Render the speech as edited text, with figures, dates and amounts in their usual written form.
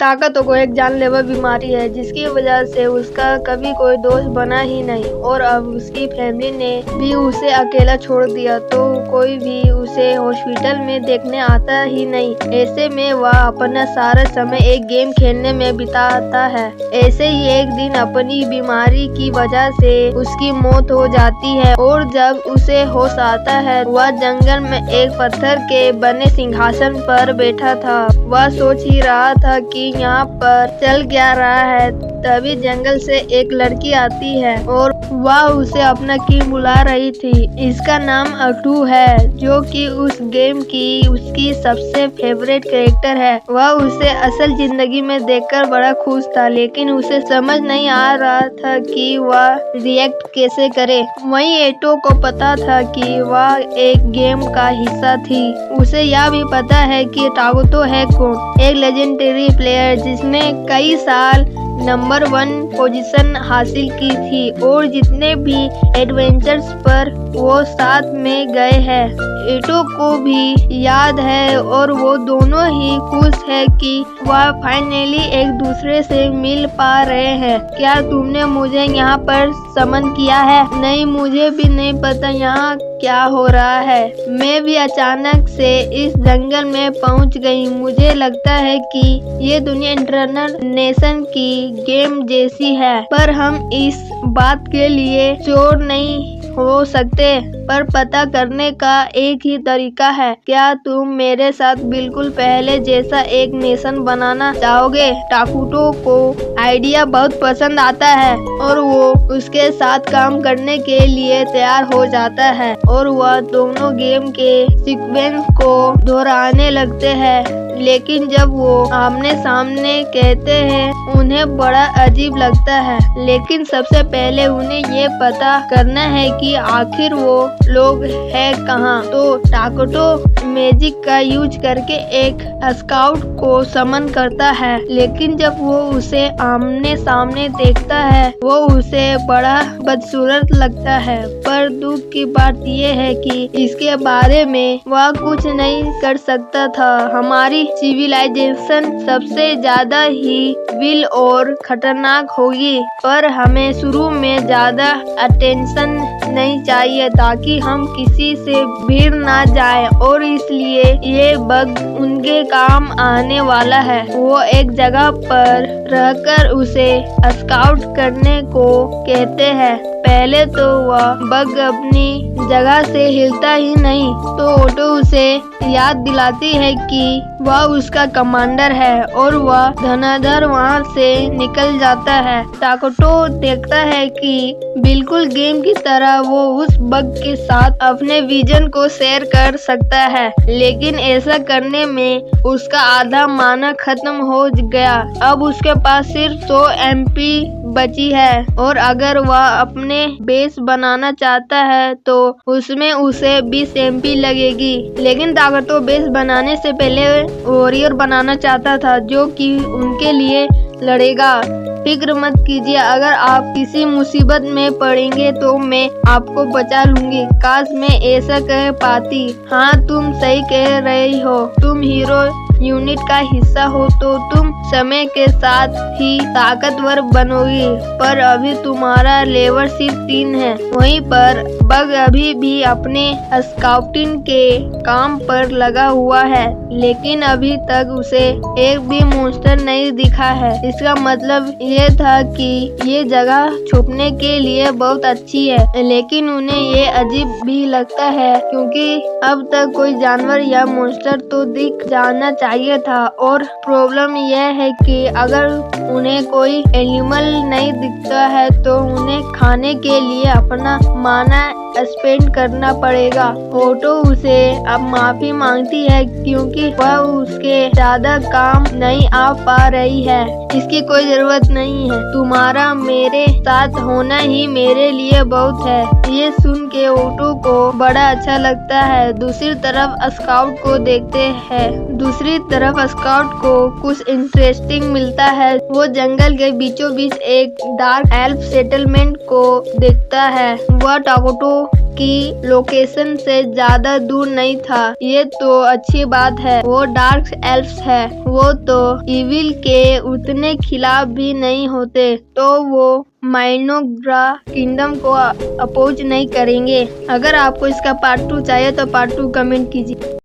ताकतों को एक जानलेवा बीमारी है जिसकी वजह से उसका कभी कोई दोस्त बना ही नहीं और अब उसकी फैमिली ने भी उसे अकेला छोड़ दिया तो कोई भी उसे हॉस्पिटल में देखने आता ही नहीं। ऐसे में वह अपना सारा समय एक गेम खेलने में बिताता है। ऐसे ही एक दिन अपनी बीमारी की वजह से उसकी मौत हो जाती है और जब उसे होश आता है वह जंगल में एक पत्थर के बने सिंहासन पर बैठा था। वह सोच ही रहा था कि यहाँ पर चल क्या रहा है, तभी जंगल से एक लड़की आती है और वह उसे अपना किंग बुला रही थी। इसका नाम अटू है जो कि उस गेम की उसकी सबसे फेवरेट कैरेक्टर है। वह उसे असल जिंदगी में देखकर बड़ा खुश था लेकिन उसे समझ नहीं आ रहा था कि वह रिएक्ट कैसे करे। वहीं एटो को पता था कि वह एक गेम का हिस्सा थी। उसे यह भी पता है कि तागोतो है कौन, एक लेजेंडरी प्लेयर जिसने कई साल नंबर 1 पोजीशन हासिल की थी और जितने भी एडवेंचर्स पर वो साथ में गए हैं एटो को भी याद है और वो दोनों ही खुश है कि वह फाइनली एक दूसरे से मिल पा रहे हैं। क्या तुमने मुझे यहाँ पर समन किया है? नहीं, मुझे भी नहीं पता यहाँ क्या हो रहा है। मैं भी अचानक से इस जंगल में पहुँच गई। मुझे लगता है कि ये दुनिया इंटरनल नेशन की गेम जैसी है पर हम इस बात के लिए श्योर नहीं हो सकते, पर पता करने का एक ही तरीका है। क्या तुम मेरे साथ बिल्कुल पहले जैसा एक नेशन बनाना चाहोगे? ताकुतो को आइडिया बहुत पसंद आता है और वो उसके साथ काम करने के लिए तैयार हो जाता है और वह दोनों गेम के सीक्वेंस को दोहराने लगते हैं। लेकिन जब वो आमने सामने कहते हैं उन्हें बड़ा अजीब लगता है। लेकिन सबसे पहले उन्हें ये पता करना है कि आखिर वो लोग है कहाँ। तो ताकुतो मैजिक का यूज करके एक स्काउट को समन करता है लेकिन जब वो उसे आमने सामने देखता है वो उसे बड़ा बदसूरत लगता है। पर दुख की बात ये है कि इसके बारे में वह कुछ नहीं कर सकता था। हमारी सिविलाइजेशन सबसे ज्यादा ही विल और खतरनाक होगी पर हमें शुरू में ज्यादा अटेंशन नहीं चाहिए ताकि हम किसी से भीड़ ना जाए और इसलिए ये बग उनके काम आने वाला है। वो एक जगह पर रहकर उसे स्काउट करने को कहते हैं। पहले तो वह बग अपनी जगह से हिलता ही नहीं तो ओटो उसे याद दिलाती है कि वह उसका कमांडर है और वह धनाधर वहां से निकल जाता है। ताकुतो देखता है कि बिल्कुल गेम की तरह वो उस बग के साथ अपने विजन को शेयर कर सकता है लेकिन ऐसा करने में उसका आधा माना खत्म हो गया। अब उसके पास सिर्फ 100 MP बची है और अगर वह अपने बेस बनाना चाहता है तो उसमें उसे 20 MP लगेगी। लेकिन ताकुतो बेस बनाने से पहले वॉरियर बनाना चाहता था जो कि उनके लिए लड़ेगा। फिक्र मत कीजिए, अगर आप किसी मुसीबत में पड़ेंगे तो मैं आपको बचा लूंगी। काश मैं ऐसा कह पाती। हाँ, तुम सही कह रही हो। तुम हीरो यूनिट का हिस्सा हो तो तुम समय के साथ ही ताकतवर बनोगी पर अभी तुम्हारा लेवल सिर्फ 3 है। वहीं पर बग अभी भी अपने स्काउटिंग के काम पर लगा हुआ है लेकिन अभी तक उसे एक भी मॉन्स्टर नहीं दिखा है। इसका मतलब ये था कि ये जगह छुपने के लिए बहुत अच्छी है लेकिन उन्हें ये अजीब भी लगता है क्योंकि अब तक कोई जानवर या मॉन्स्टर तो दिख जाना चाहिए था और प्रॉब्लम यह है कि अगर उन्हें कोई एनिमल नहीं दिखता है तो उन्हें खाने के लिए अपना माना स्पेंड करना पड़ेगा। ओटो उसे अब माफी मांगती है क्योंकि वह उसके ज्यादा काम नहीं आ पा रही है। इसकी कोई जरूरत नहीं है, तुम्हारा मेरे साथ होना ही मेरे लिए बहुत है। ये सुन के ओटो को बड़ा अच्छा लगता है। दूसरी तरफ स्काउट को देखते हैं। दूसरी तरफ स्काउट को कुछ इंटरेस्ट इंटरेस्टिंग मिलता है। वो जंगल के बीचों बीच एक डार्क एल्फ सेटलमेंट को देखता है। वह टाकोटो की लोकेशन से ज्यादा दूर नहीं था। ये तो अच्छी बात है, वो डार्क एल्फ्स है, वो तो इविल के उतने खिलाफ भी नहीं होते, तो वो माइनोग्रा किंगडम को अपोज नहीं करेंगे। अगर आपको इसका पार्ट 2 चाहिए तो पार्ट 2 कमेंट कीजिए।